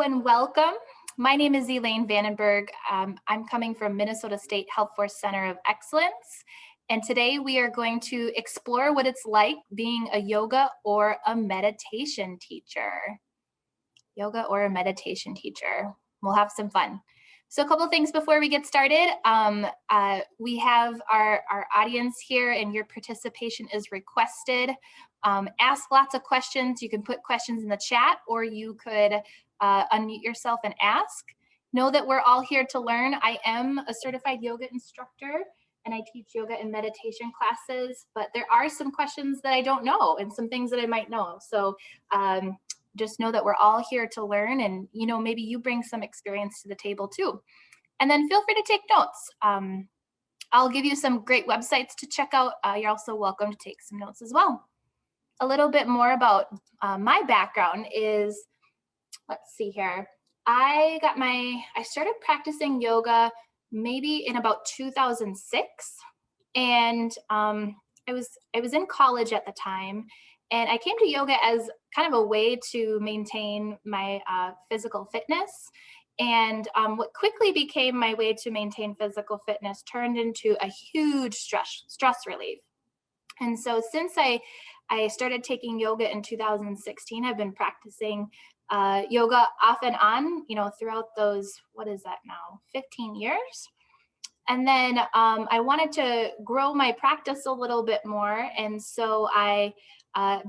and welcome. My name is Elaine Vandenburgh. I'm coming from Minnesota State HealthForce Center of Excellence. And today we are going to explore what it's like being a yoga or a meditation teacher. Yoga or a meditation teacher. We'll have some fun. So a couple things before we get started. We have our audience here and your participation is requested. Ask lots of questions. You can put questions in the chat or you could unmute yourself and ask. Know that we're all here to learn. I am a certified yoga instructor and I teach yoga and meditation classes, but there are some questions that I don't know and some things that I might know. So just know that we're all here to learn and, you know, maybe you bring some experience to the table too. And then feel free to take notes. I'll give you some great websites to check out. You're also welcome to take some notes as well. A little bit more about my background is, let's see here. I started practicing yoga maybe in about 2006. And I was in college at the time. And I came to yoga as kind of a way to maintain my physical fitness. And what quickly became my way to maintain physical fitness turned into a huge stress relief. And so since I started taking yoga in 2016, I've been practicing yoga off and on, you know, throughout those, what is that now, 15 years? And then I wanted to grow my practice a little bit more. And so I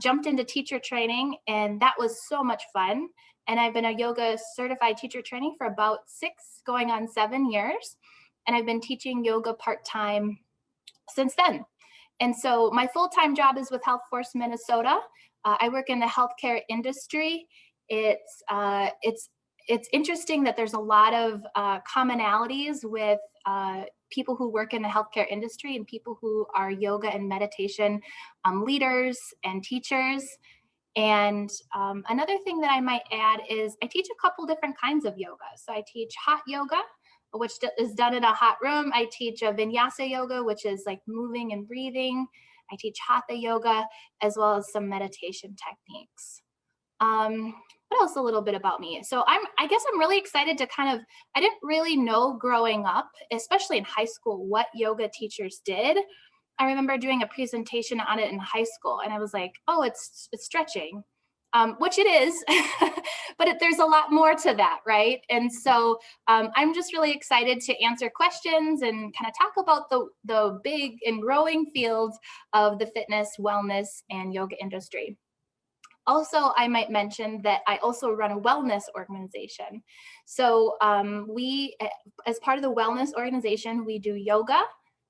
jumped into teacher training and that was so much fun. And I've been a yoga certified teacher training for about 6 going on 7 years. And I've been teaching yoga part-time since then. And so my full-time job is with HealthForce Minnesota. I work in the healthcare industry. It's interesting that there's a lot of commonalities with people who work in the healthcare industry and people who are yoga and meditation leaders and teachers. And another thing that I might add is I teach a couple different kinds of yoga. So I teach hot yoga, which is done in a hot room. I teach a vinyasa yoga, which is like moving and breathing. I teach hatha yoga, as well as some meditation techniques. What else a little bit about me? So I guess I'm really excited to I didn't really know growing up, especially in high school, what yoga teachers did. I remember doing a presentation on it in high school and I was like, oh, it's stretching, which it is, but there's a lot more to that, right? And so I'm just really excited to answer questions and kind of talk about the big and growing field of the fitness, wellness, and yoga industry. Also, I might mention that I also run a wellness organization. So we, as part of the wellness organization, we do yoga,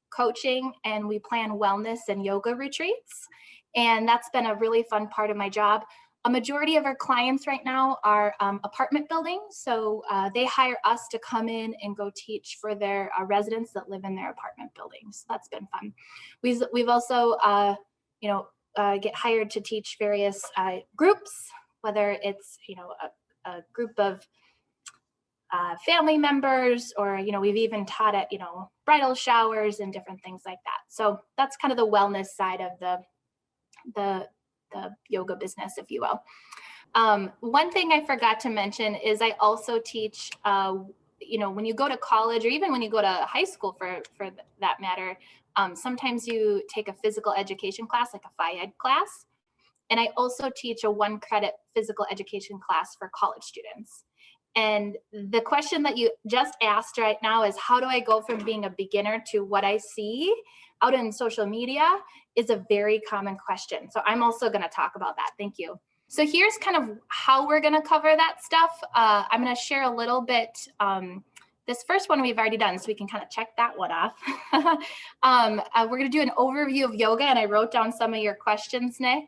coaching, and we plan wellness and yoga retreats. And that's been a really fun part of my job. A majority of our clients right now are apartment buildings. So they hire us to come in and go teach for their residents that live in their apartment buildings. That's been fun. We've also, get hired to teach various groups, whether it's, a group of family members, or, we've even taught at, bridal showers and different things like that. So that's kind of the wellness side of the yoga business, if you will. One thing I forgot to mention is I also teach, when you go to college or even when you go to high school for that matter, sometimes you take a physical education class, like a Phi Ed class. And I also teach a 1-credit physical education class for college students. And the question that you just asked right now is, how do I go from being a beginner to what I see out in social media, is a very common question. So I'm also going to talk about that. Thank you. So here's kind of how we're going to cover that stuff. I'm going to share a little bit. This first one we've already done, so we can kind of check that one off. We're going to do an overview of yoga, and I wrote down some of your questions, Nick.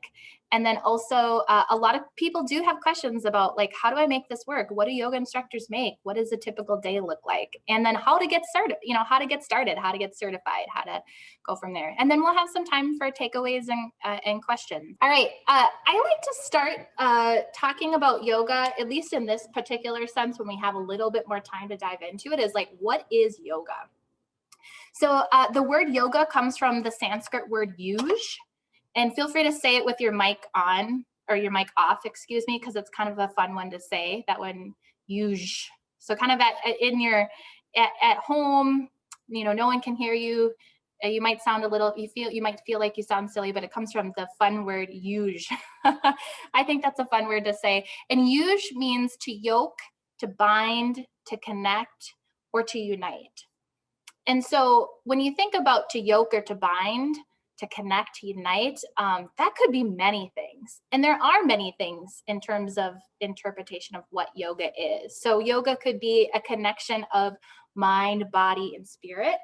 And then also a lot of people do have questions about, like, how do I make this work? What do yoga instructors make? What does a typical day look like? And then how to get started, how to get certified, how to go from there. And then we'll have some time for takeaways and questions. All right. I like to start talking about yoga, at least in this particular sense, when we have a little bit more time to dive into it, is like, what is yoga? So the word yoga comes from the Sanskrit word yuj. And feel free to say it with your mic on, or your mic off, excuse me, because it's kind of a fun one to say. That one yuj. So kind of at home, no one can hear you. You might sound a little, you might feel like you sound silly, but it comes from the fun word yuj. I think that's a fun word to say. And yuj means to yoke, to bind, to connect, or to unite. And so when you think about to yoke or to bind, to connect, to unite, that could be many things. And there are many things in terms of interpretation of what yoga is. So yoga could be a connection of mind, body, and spirit.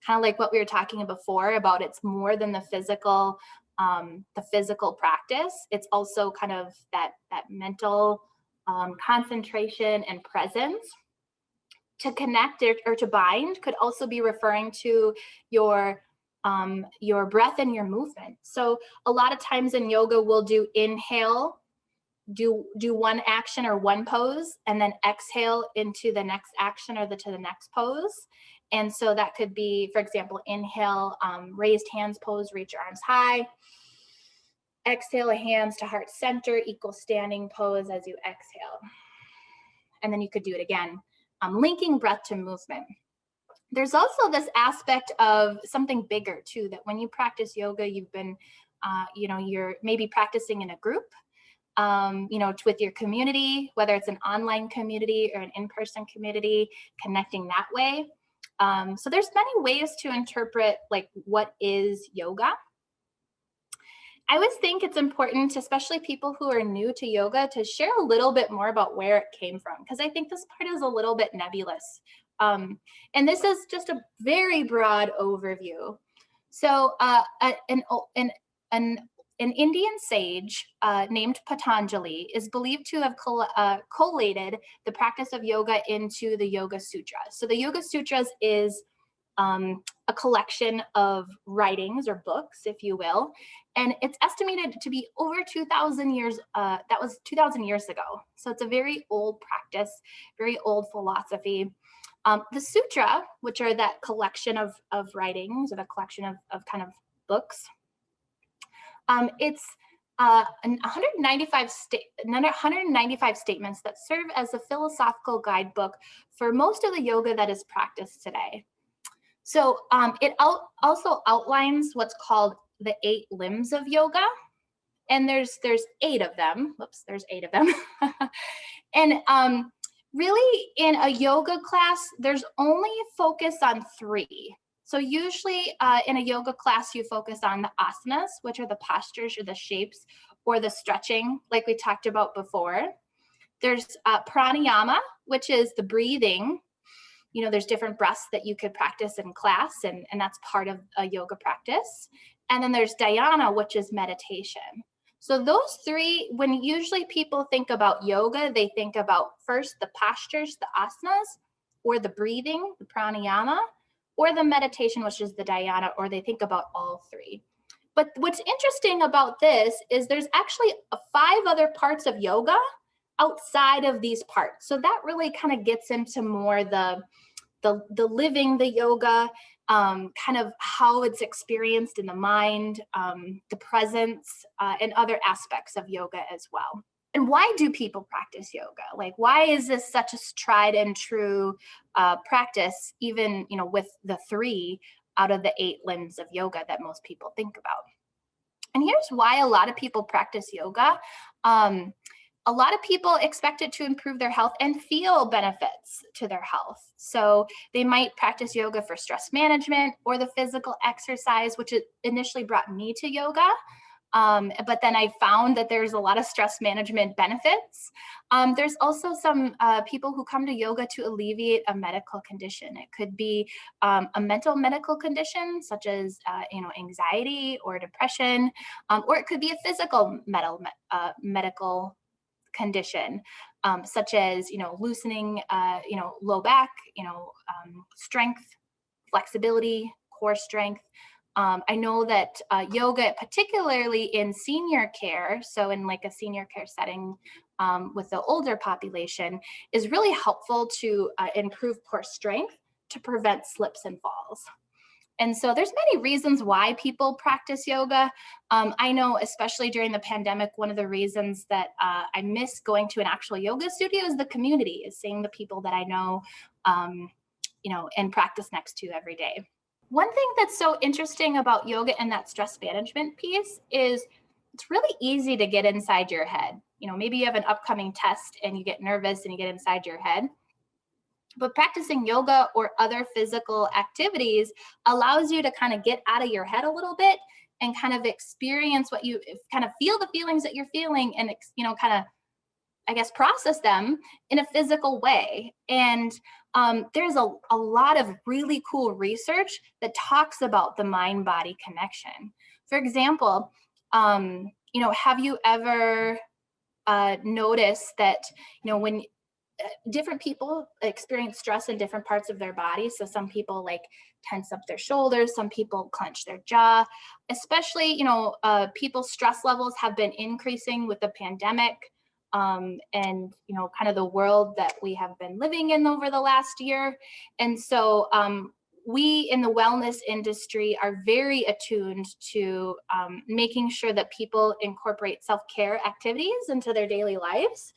Kind of like what we were talking before about it's more than the physical practice. It's also kind of that mental concentration and presence. To connect or to bind could also be referring to your breath and your movement. So a lot of times in yoga, we'll do inhale, do one action or one pose, and then exhale into the next action or to the next pose. And so that could be, for example, inhale, raised hands pose, reach your arms high. Exhale, hands to heart center, equal standing pose as you exhale. And then you could do it again, linking breath to movement. There's also this aspect of something bigger too, that when you practice yoga, you've been, you're maybe practicing in a group, with your community, whether it's an online community or an in-person community, connecting that way. So there's many ways to interpret like what is yoga. I always think it's important, especially people who are new to yoga, to share a little bit more about where it came from, because I think this part is a little bit nebulous. And this is just a very broad overview. So an Indian sage named Patanjali is believed to have collated the practice of yoga into the Yoga Sutra. So the Yoga Sutras is a collection of writings or books, if you will, and it's estimated to be over 2,000 years. That was 2,000 years ago. So it's a very old practice, very old philosophy. The sutra, which are that collection of writings or the collection of kind of books, it's 195 statements that serve as a philosophical guidebook for most of the yoga that is practiced today. So it also outlines what's called the 8 limbs of yoga. And there's 8 of them. Whoops, there's 8 of them. And really in a yoga class, there's only focus on 3. So usually in a yoga class, you focus on the asanas, which are the postures or the shapes or the stretching, like we talked about before. There's pranayama, which is the breathing. There's different breaths that you could practice in class, and that's part of a yoga practice. And then there's dhyana, which is meditation. So those 3, when usually people think about yoga, they think about first the postures, the asanas, or the breathing, the pranayama, or the meditation, which is the dhyana, or they think about all 3. But what's interesting about this is there's actually 5 other parts of yoga outside of these parts. So that really kind of gets into more the living the yoga, kind of how it's experienced in the mind, the presence, and other aspects of yoga as well. And why do people practice yoga? Like, why is this such a tried and true practice, even, with the 3 out of the 8 limbs of yoga that most people think about? And here's why a lot of people practice yoga. A lot of people expect it to improve their health and feel benefits to their health. So they might practice yoga for stress management or the physical exercise, which initially brought me to yoga. But then I found that there's a lot of stress management benefits. There's also some people who come to yoga to alleviate a medical condition. It could be a mental medical condition, such as anxiety or depression, or it could be a physical medical condition, such as loosening low back, strength, flexibility, core strength. I know that yoga, particularly in senior care, so in like a senior care setting with the older population, is really helpful to improve core strength to prevent slips and falls. And so there's many reasons why people practice yoga. I know, especially during the pandemic, one of the reasons that I miss going to an actual yoga studio is the community, is seeing the people that I know, and practice next to every day. One thing that's so interesting about yoga and that stress management piece is it's really easy to get inside your head. Maybe you have an upcoming test and you get nervous and you get inside your head. But practicing yoga or other physical activities allows you to kind of get out of your head a little bit and kind of experience what you kind of feel the feelings that you're feeling and, kind of, I guess, process them in a physical way. And there's a lot of really cool research that talks about the mind body connection. For example, have you ever noticed that, when different people experience stress in different parts of their body. So some people like tense up their shoulders, some people clench their jaw, especially, people's stress levels have been increasing with the pandemic, and, kind of the world that we have been living in over the last year. And so we in the wellness industry are very attuned to making sure that people incorporate self-care activities into their daily lives,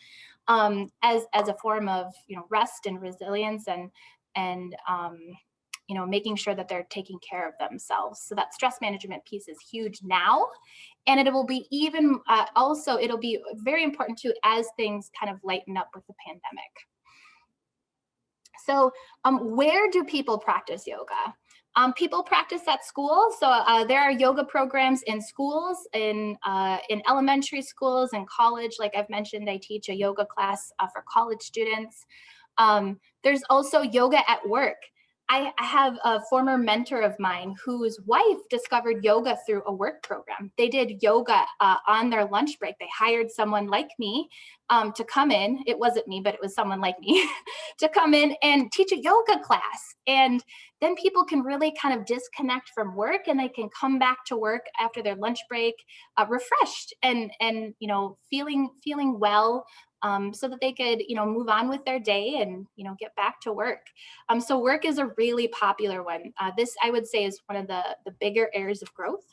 as a form of rest and resilience and making sure that they're taking care of themselves. So that stress management piece is huge now, and it will be even also it'll be very important too as things kind of lighten up with the pandemic. So where do people practice yoga? People practice at school. So there are yoga programs in schools, in elementary schools and college. Like I've mentioned, I teach a yoga class for college students. There's also yoga at work. I have a former mentor of mine whose wife discovered yoga through a work program. They did yoga on their lunch break. They hired someone like me to come in. It wasn't me, but it was someone like me to come in and teach a yoga class. And then people can really kind of disconnect from work, and they can come back to work after their lunch break refreshed and feeling well, so that they could move on with their day and get back to work. So work is a really popular one. This, I would say, is one of the bigger areas of growth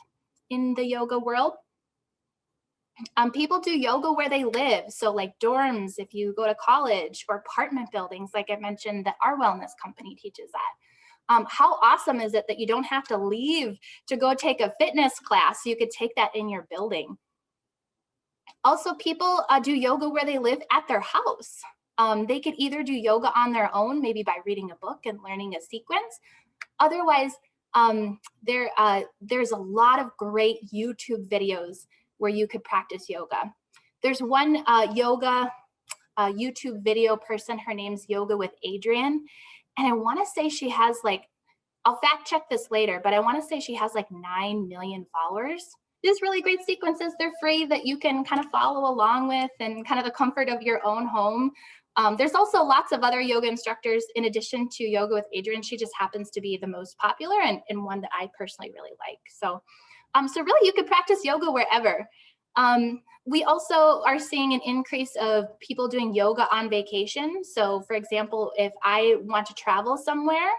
in the yoga world. People do yoga where they live. So like dorms, if you go to college, or apartment buildings, like I mentioned, that our wellness company teaches at. How awesome is it that you don't have to leave to go take a fitness class? You could take that in your building. Also, people do yoga where they live at their house. They could either do yoga on their own, maybe by reading a book and learning a sequence. Otherwise, there's a lot of great YouTube videos where you could practice yoga. There's one yoga YouTube video person. Her name's Yoga with Adriene. And I want to say she has I'll fact check this later, but I want to say she has 9 million followers. These really great sequences, they're free, that you can kind of follow along with in kind of the comfort of your own home. There's also lots of other yoga instructors in addition to Yoga with Adriene. She just happens to be the most popular and one that I personally really like. So really you could practice yoga wherever. We also are seeing an increase of people doing yoga on vacation. So for example, if I want to travel somewhere,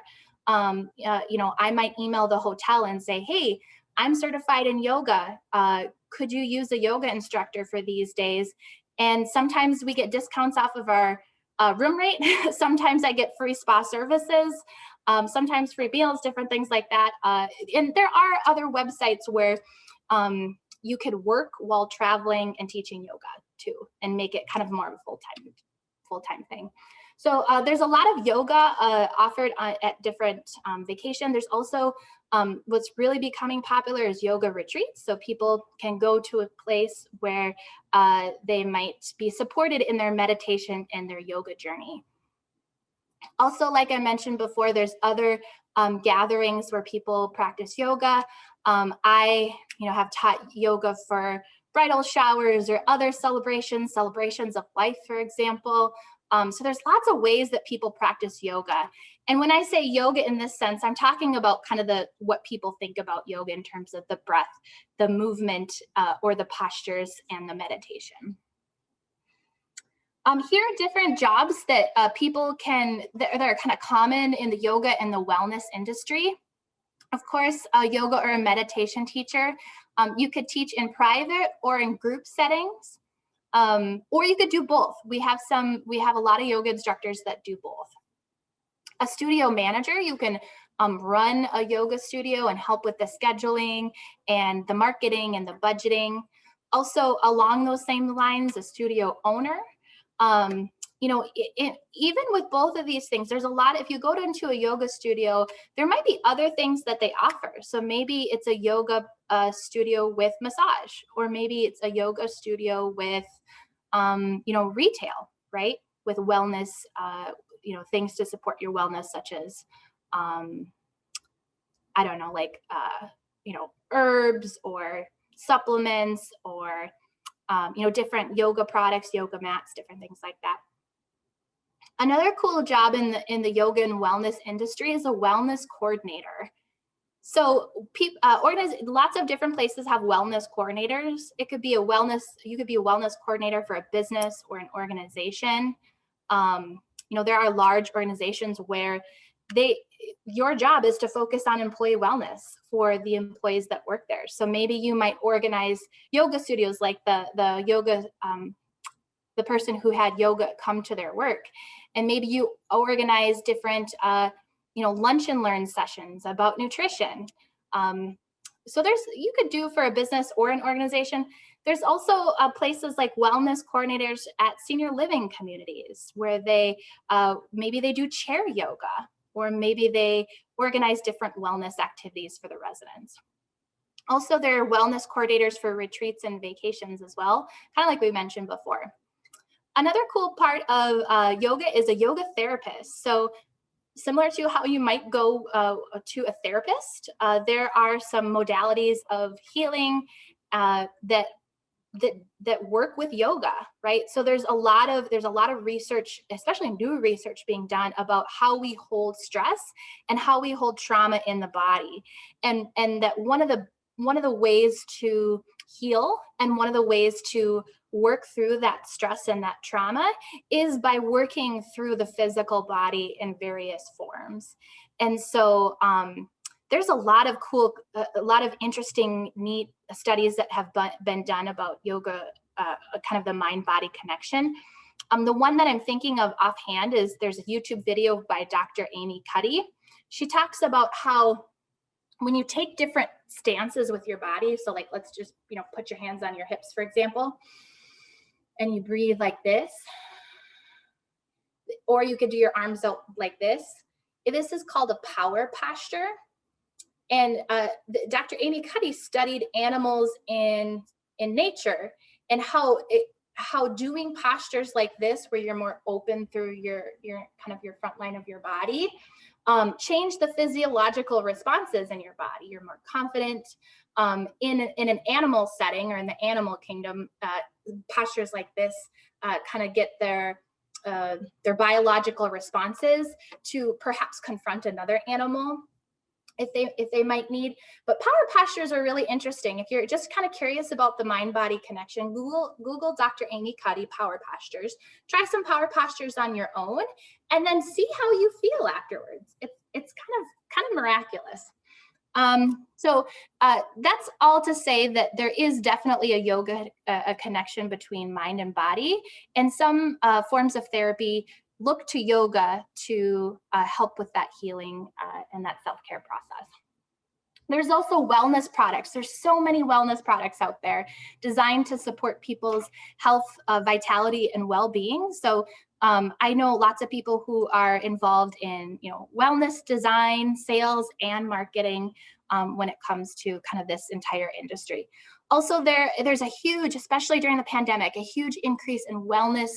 I might email the hotel and say, hey, I'm certified in yoga. Could you use a yoga instructor for these days? And sometimes we get discounts off of our room rate. Sometimes I get free spa services, sometimes free meals, different things like that. And there are other websites where you could work while traveling and teaching yoga too, and make it kind of more of a full-time thing. So there's a lot of yoga offered at different vacation. There's also what's really becoming popular is yoga retreats. So people can go to a place where they might be supported in their meditation and their yoga journey. Also, like I mentioned before, there's other gatherings where people practice yoga. I have taught yoga for bridal showers or other celebrations of life, for example. So there's lots of ways that people practice yoga. And when I say yoga in this sense, I'm talking about kind of what people think about yoga in terms of the breath, the movement, or the postures and the meditation. Here are different jobs that people that are kind of common in the yoga and the wellness industry. Of course, a yoga or a meditation teacher, you could teach in private or in group settings, or you could do both. We have a lot of yoga instructors that do both. A studio manager, you can run a yoga studio and help with the scheduling and the marketing and the budgeting. Also, along those same lines, a studio owner, even with both of these things, there's a lot. If you go into a yoga studio, there might be other things that they offer. So maybe it's a yoga studio with massage, or maybe it's a yoga studio with, retail, right? With wellness, things to support your wellness, such as, I don't know, like, herbs or supplements, or, different yoga products, yoga mats, different things like that. Another cool job in the yoga and wellness industry is a wellness coordinator. So lots of different places have wellness coordinators. You could be a wellness coordinator for a business or an organization. There are large organizations where your job is to focus on employee wellness for the employees that work there. So maybe you might organize yoga studios, like the yoga, the person who had yoga come to their work. And maybe you organize different, lunch and learn sessions about nutrition. So you could do for a business or an organization. There's also places like wellness coordinators at senior living communities, where maybe they do chair yoga, or maybe they organize different wellness activities for the residents. Also, there are wellness coordinators for retreats and vacations as well, kind of like we mentioned before. Another cool part of yoga is a yoga therapist. So similar to how you might go to a therapist, there are some modalities of healing that work with yoga, right? So there's a lot of research, especially new research, being done about how we hold stress and how we hold trauma in the body, and that one of the ways to heal and one of the ways to work through that stress and that trauma is by working through the physical body in various forms. And so there's a lot of interesting, neat studies that have been done about yoga, kind of the mind-body connection. The one that I'm thinking of offhand is there's a YouTube video by Dr. Amy Cuddy. She talks about how when you take different stances with your body, so like, let's just, put your hands on your hips, for example, and you breathe like this, or you could do your arms out like this. This is called a power posture. And Dr. Amy Cuddy studied animals in nature, and how doing postures like this, where you're more open through your kind of your front line of your body, change the physiological responses in your body. You're more confident. In an animal setting or in the animal kingdom, postures like this kind of get their biological responses to perhaps confront another animal if they might need. But power postures are really interesting. If you're just kind of curious about the mind-body connection, Google Dr. Amy Cuddy power postures. Try some power postures on your own, and then see how you feel afterwards. It's kind of miraculous. So that's all to say that there is definitely a connection between mind and body, and some forms of therapy look to yoga to help with that healing and that self-care process. There's also wellness products. There's so many wellness products out there designed to support people's health, vitality, and well-being. So I know lots of people who are involved in, wellness design, sales, and marketing when it comes to kind of this entire industry. Also, there's a huge, especially during the pandemic, a huge increase in wellness,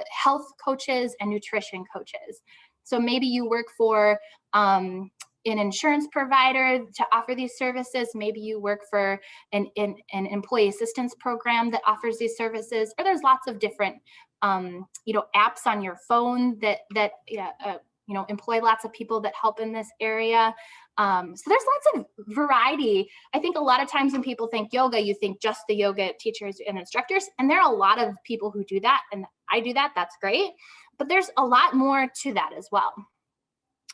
health coaches and nutrition coaches. So maybe you work for an insurance provider to offer these services. Maybe you work for an employee assistance program that offers these services, or there's lots of different, apps on your phone that employ lots of people that help in this area. So there's lots of variety. I think a lot of times when people think yoga, you think just the yoga teachers and instructors, and there are a lot of people who do that, and I do that. That's great, but there's a lot more to that as well.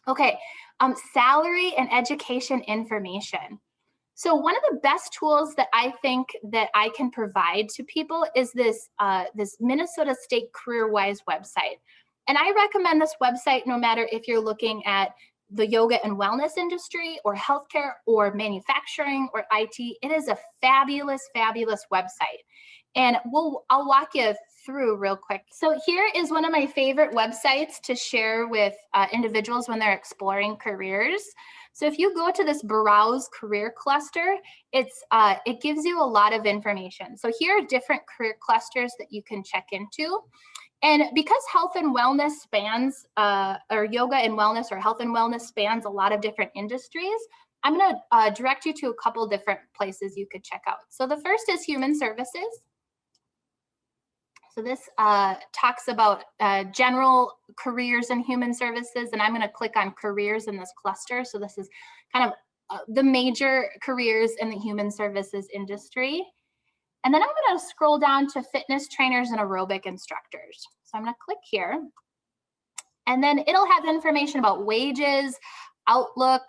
Okay, salary and education information. So one of the best tools that I think that I can provide to people is this Minnesota State CareerWise website. And I recommend this website no matter if you're looking at the yoga and wellness industry or healthcare or manufacturing or IT. It is a fabulous, fabulous website. And I'll walk you through real quick. So here is one of my favorite websites to share with individuals when they're exploring careers. So if you go to this browse career cluster, it gives you a lot of information. So here are different career clusters that you can check into. And because health and wellness spans, or yoga and wellness or health and wellness spans a lot of different industries, I'm going to direct you to a couple different places you could check out. So the first is human services. So this talks about general careers in human services, and I'm going to click on careers in this cluster. So this is kind of the major careers in the human services industry. And then I'm going to scroll down to fitness trainers and aerobic instructors. So I'm going to click here. And then it'll have information about wages, outlook,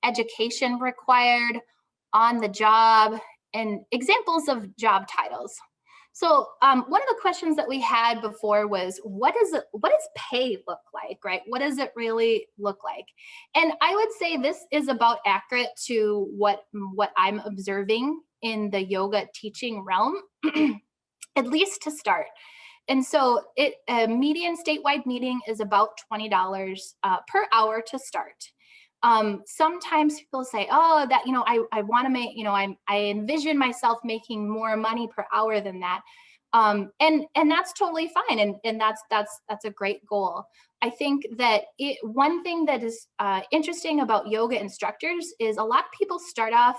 education required, on the job, and examples of job titles. So one of the questions that we had before was, what does pay look like, right? What does it really look like? And I would say this is about accurate to what I'm observing in the yoga teaching realm, at least to start. And so a median statewide meeting is about $20 per hour to start. Sometimes people say, oh, that, I want to make, I envision myself making more money per hour than that. And that's totally fine. And that's a great goal. I think that one thing that is interesting about yoga instructors is a lot of people start off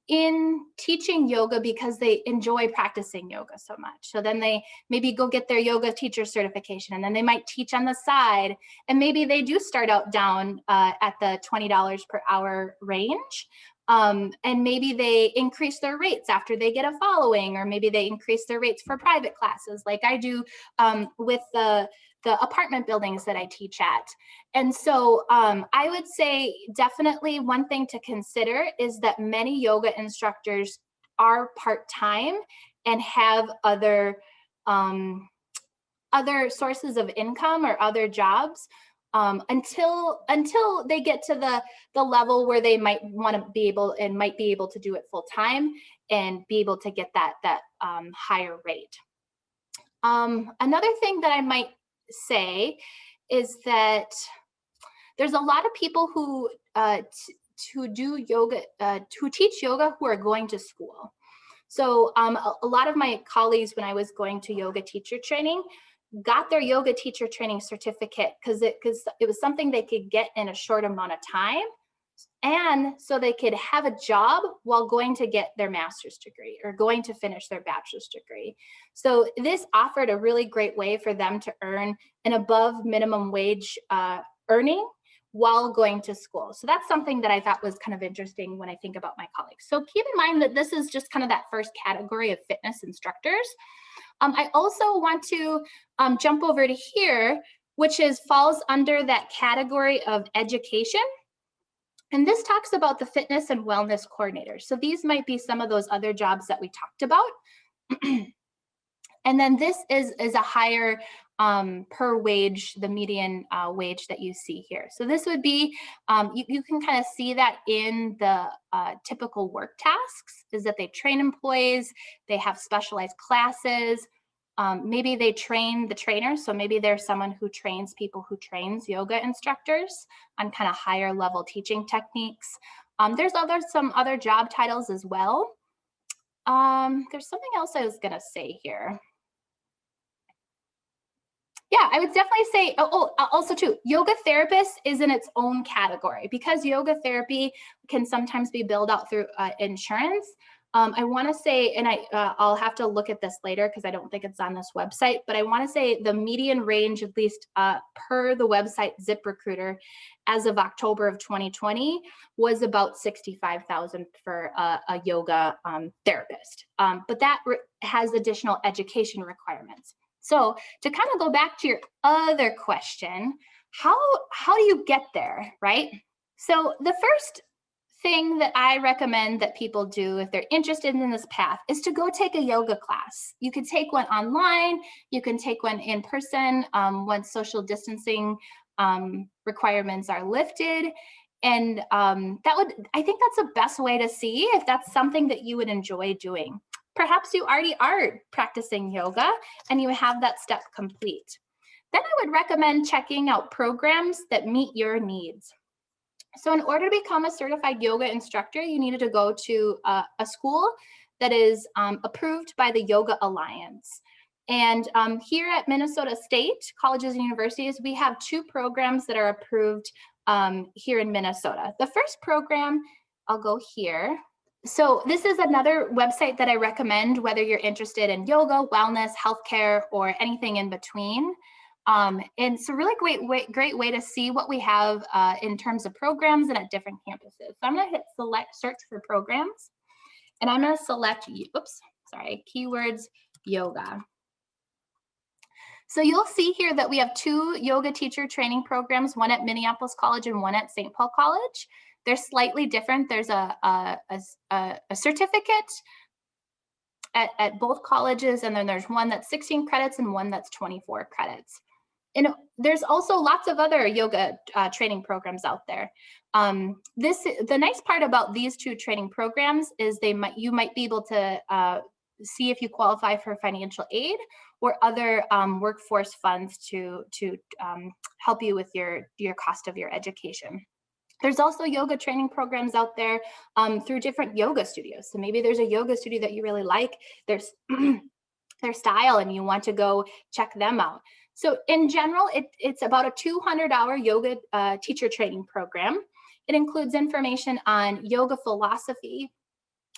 in teaching yoga because they enjoy practicing yoga so much. So then they maybe go get their yoga teacher certification, and then they might teach on the side. And maybe they do start out down at the $20 per hour range. And maybe they increase their rates after they get a following, or maybe they increase their rates for private classes like I do with the apartment buildings that I teach at. And so I would say definitely one thing to consider is that many yoga instructors are part-time and have other sources of income or other jobs until they get to the level where they might want to be able to do it full time and be able to get that higher rate. Another thing that I might say is that there's a lot of people who do yoga, who teach yoga, who are going to school. So a lot of my colleagues, when I was going to yoga teacher training, got their yoga teacher training certificate because it was something they could get in a short amount of time. And so they could have a job while going to get their master's degree or going to finish their bachelor's degree. So this offered a really great way for them to earn an above minimum wage earning while going to school. So that's something that I thought was kind of interesting when I think about my colleagues. So keep in mind that this is just kind of that first category of fitness instructors. I also want to jump over to here, which falls under that category of education. And this talks about the fitness and wellness coordinators. So these might be some of those other jobs that we talked about. And then this is a higher per wage, the median wage that you see here. So this would be, you can kind of see that in the typical work tasks, is that they train employees, they have specialized classes, maybe they train the trainers. So maybe there's someone who trains people who trains yoga instructors on kind of higher level teaching techniques. There's some other job titles as well. There's something else I was gonna say here. Yeah, I would definitely say, also too, yoga therapist is in its own category because yoga therapy can sometimes be billed out through insurance. I want to say, and I'll have to look at this later because I don't think it's on this website, but I want to say the median range, at least per the website ZipRecruiter, as of October of 2020, was about $65,000 for a yoga therapist. But that has additional education requirements. So to kind of go back to your other question, how do you get there, right? So the first thing that I recommend that people do if they're interested in this path is to go take a yoga class. You could take one online, you can take one in person once social distancing requirements are lifted. And I think that's the best way to see if that's something that you would enjoy doing. Perhaps you already are practicing yoga and you have that step complete. Then I would recommend checking out programs that meet your needs. So in order to become a certified yoga instructor, you needed to go to a school that is approved by the Yoga Alliance. And here at Minnesota State Colleges and Universities, we have 2 programs that are approved here in Minnesota. The first program, I'll go here. So this is another website that I recommend whether you're interested in yoga, wellness, healthcare, or anything in between. And it's a really great way to see what we have in terms of programs and at different campuses. So I'm going to hit select search for programs, and I'm going to select, keywords yoga. So you'll see here that we have 2 yoga teacher training programs, one at Minneapolis College and one at St. Paul College. They're slightly different. There's a certificate at both colleges, and then there's one that's 16 credits and one that's 24 credits. And there's also lots of other yoga training programs out there. The nice part about these 2 training programs is you might be able to see if you qualify for financial aid or other workforce funds to help you with your cost of your education. There's also yoga training programs out there through different yoga studios. So maybe there's a yoga studio that you really like, there's their style, and you want to go check them out. So in general, it's about a 200-hour yoga teacher training program. It includes information on yoga philosophy.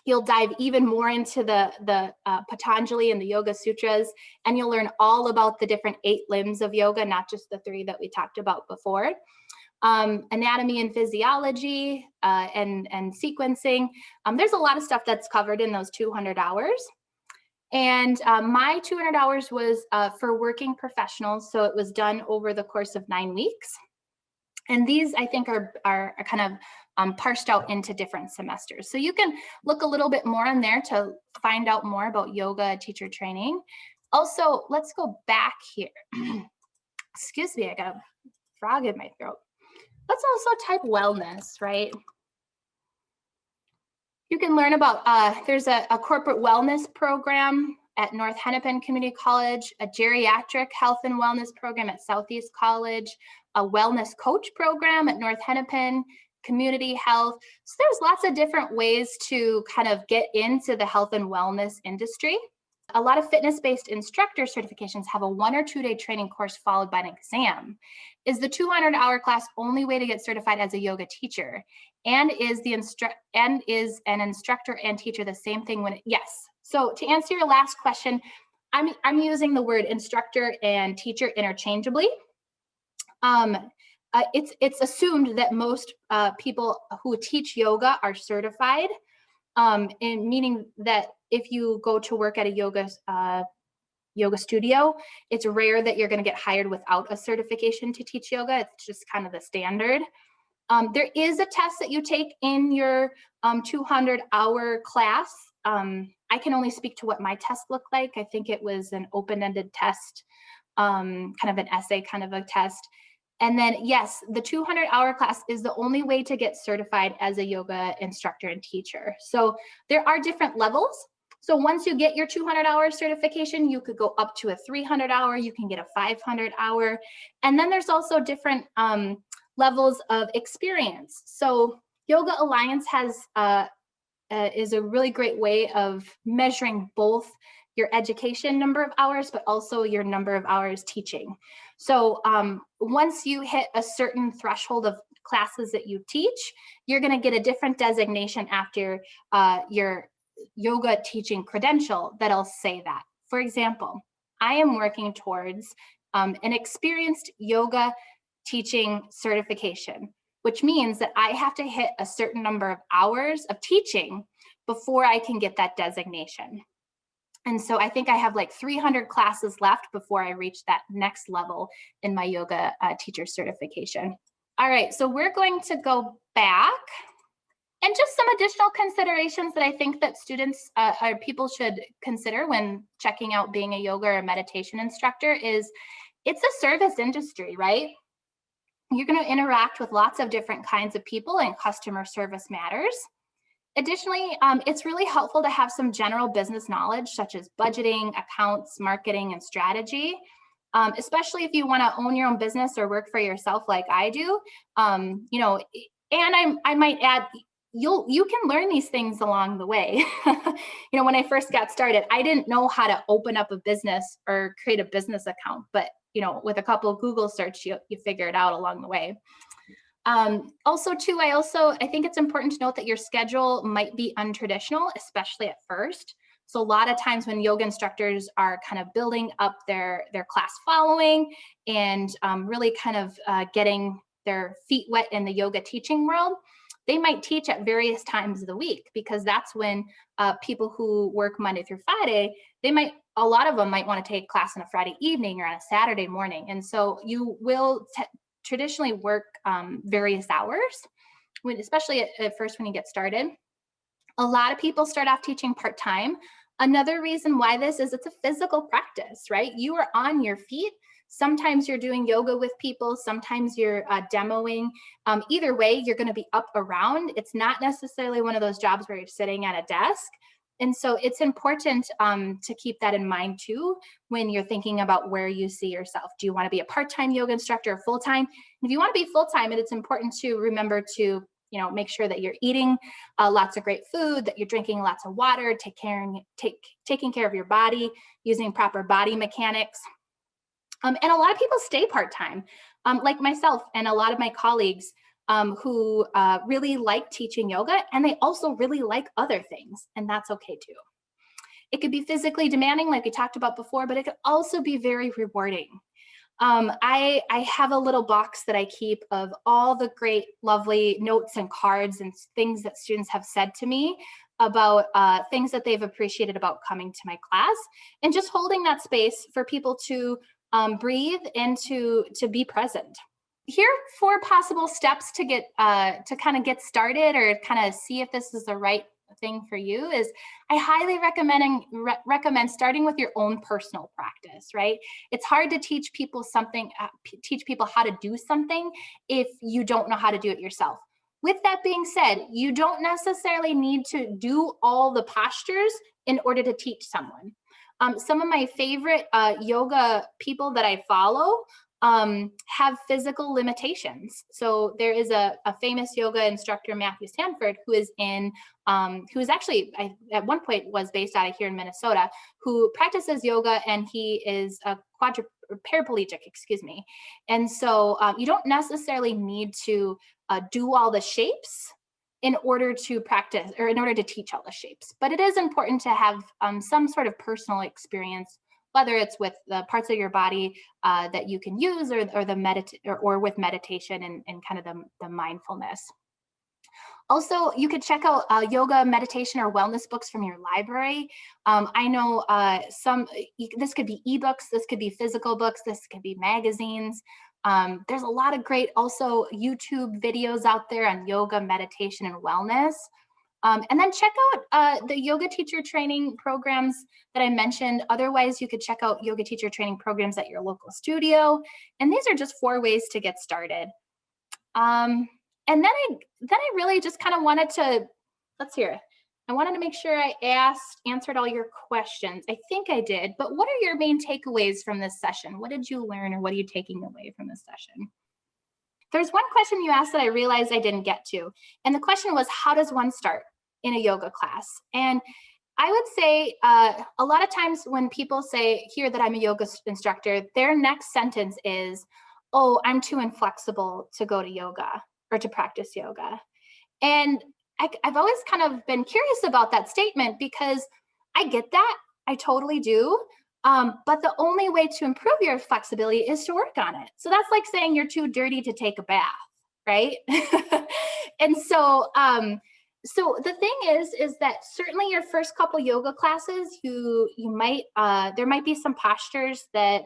You'll dive even more into the Patanjali and the Yoga Sutras, and you'll learn all about the different 8 limbs of yoga, not just the 3 that we talked about before. Anatomy and physiology and sequencing. There's a lot of stuff that's covered in those 200 hours. And my 200 hours was for working professionals, so it was done over the course of 9 weeks. And these, I think, are kind of parsed out into different semesters. So you can look a little bit more in there to find out more about yoga teacher training. Also, let's go back here. Excuse me, I got a frog in my throat. Let's also type wellness, right? You can learn about, there's a corporate wellness program at North Hennepin Community College, a geriatric health and wellness program at Southeast College, a wellness coach program at North Hennepin, community health. So there's lots of different ways to kind of get into the health and wellness industry. A lot of fitness-based instructor certifications have a 1 or 2 day training course followed by an exam. Is the 200-hour class only way to get certified as a yoga teacher? And is an instructor and teacher the same thing yes. So to answer your last question, I'm using the word instructor and teacher interchangeably. It's assumed that most people who teach yoga are certified, and meaning that if you go to work at a yoga studio, it's rare that you're going to get hired without a certification to teach yoga. It's just kind of the standard. There is a test that you take in your 200-hour class. I can only speak to what my test looked like. I think it was an open-ended test, kind of an essay kind of a test. And then, yes, the 200-hour class is the only way to get certified as a yoga instructor and teacher. So there are different levels. So once you get your 200-hour certification, you could go up to a 300-hour, you can get a 500-hour. And then there's also different levels of experience. So Yoga Alliance is a really great way of measuring both your education number of hours, but also your number of hours teaching. So once you hit a certain threshold of classes that you teach, you're going to get a different designation after your yoga teaching credential that'll say that. For example, I am working towards an experienced yoga teaching certification, which means that I have to hit a certain number of hours of teaching before I can get that designation. And so I think I have like 300 classes left before I reach that next level in my yoga teacher certification. All right, so we're going to go back, and just some additional considerations that I think that students or people should consider when checking out being a yoga or meditation instructor is it's a service industry, right? You're going to interact with lots of different kinds of people, and customer service matters. Additionally, it's really helpful to have some general business knowledge, such as budgeting, accounts, marketing, and strategy, especially if you want to own your own business or work for yourself like I do. You know, and I might add, you can learn these things along the way. You know, when I first got started, I didn't know how to open up a business or create a business account, but you know, with a couple of Google search, you figure it out along the way. Also too, I think it's important to note that your schedule might be untraditional, especially at first. So a lot of times when yoga instructors are kind of building up their class following and really kind of getting their feet wet in the yoga teaching world, they might teach at various times of the week, because that's when people who work Monday through Friday, a lot of them might want to take class on a Friday evening or on a Saturday morning. And so you will traditionally work various hours, especially at first when you get started. A lot of people start off teaching part-time. Another reason why this is it's a physical practice, right? You are on your feet. Sometimes you're doing yoga with people, sometimes you're demoing. Either way, you're going to be up around. It's not necessarily one of those jobs where you're sitting at a desk. And so it's important to keep that in mind too when you're thinking about where you see yourself. Do you want to be a part-time yoga instructor or full-time? If you want to be full-time, it's important to remember to make sure that you're eating lots of great food, that you're drinking lots of water, taking care of your body, using proper body mechanics. And a lot of people stay part-time, like myself and a lot of my colleagues who really like teaching yoga, and they also really like other things, and that's okay too. It could be physically demanding, like we talked about before, but it could also be very rewarding. I have a little box that I keep of all the great, lovely notes and cards and things that students have said to me about things that they've appreciated about coming to my class, and just holding that space for people to breathe and to be present. Here are 4 possible steps to get to kind of get started or kind of see if this is the right thing for you. Is I highly recommend starting with your own personal practice, right? It's hard to teach people how to do something if you don't know how to do it yourself. With that being said, you don't necessarily need to do all the postures in order to teach someone. Some of my favorite yoga people that I follow have physical limitations. So there is a famous yoga instructor, Matthew Sanford, who is actually at one point was based out of here in Minnesota, who practices yoga, and he is a paraplegic, excuse me. And so you don't necessarily need to do all the shapes in order to practice or in order to teach all the shapes. But it is important to have some sort of personal experience, whether it's with the parts of your body that you can use or with meditation and kind of the mindfulness. Also, you could check out yoga, meditation, or wellness books from your library. I know this could be ebooks, this could be physical books, this could be magazines. There's a lot of great also YouTube videos out there on yoga, meditation, and wellness. And then check out the yoga teacher training programs that I mentioned. Otherwise, you could check out yoga teacher training programs at your local studio. And these are just 4 ways to get started. And then I really just kind of wanted to, I wanted to make sure I answered all your questions. I think I did, but what are your main takeaways from this session? What did you learn, or what are you taking away from this session? There's one question you asked that I realized I didn't get to. And the question was, how does one start in a yoga class? And I would say a lot of times when people hear that I'm a yoga instructor, their next sentence is, oh, I'm too inflexible to go to yoga or to practice yoga. And I've always kind of been curious about that statement, because I get that. I totally do. But the only way to improve your flexibility is to work on it. So that's like saying you're too dirty to take a bath, right? And so So the thing is that certainly your first couple yoga classes, you might there might be some postures that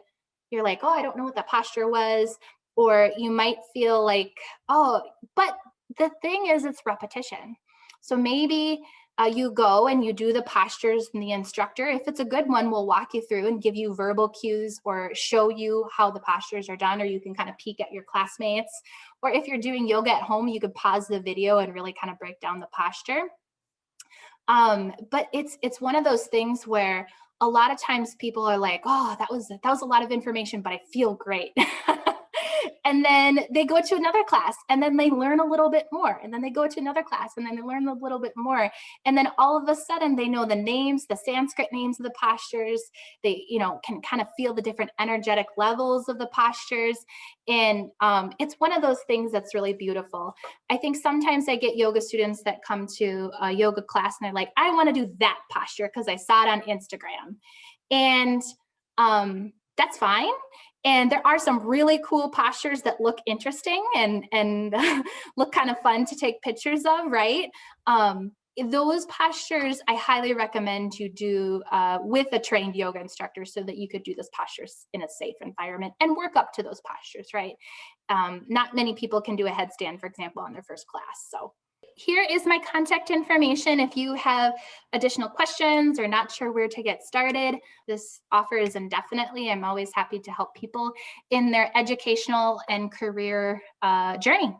you're like, oh, I don't know what that posture was, or you might feel like, oh, but the thing is, it's repetition. So maybe you go and you do the postures, and the instructor, if it's a good one, will walk you through and give you verbal cues or show you how the postures are done, or you can kind of peek at your classmates. Or if you're doing yoga at home, you could pause the video and really kind of break down the posture. But it's one of those things where a lot of times people are like, oh, that was a lot of information, but I feel great. And then they go to another class and then they learn a little bit more. And then they go to another class and then they learn a little bit more. And then all of a sudden they know the names, the Sanskrit names of the postures. They, can kind of feel the different energetic levels of the postures. And it's one of those things that's really beautiful. I think sometimes I get yoga students that come to a yoga class and they're like, I want to do that posture because I saw it on Instagram. And that's fine. And there are some really cool postures that look interesting and look kind of fun to take pictures of, right? Those postures I highly recommend you do with a trained yoga instructor so that you could do those postures in a safe environment and work up to those postures, right? Not many people can do a headstand, for example, on their first class. So here is my contact information. If you have additional questions or not sure where to get started, this offer is indefinitely. I'm always happy to help people in their educational and career journey.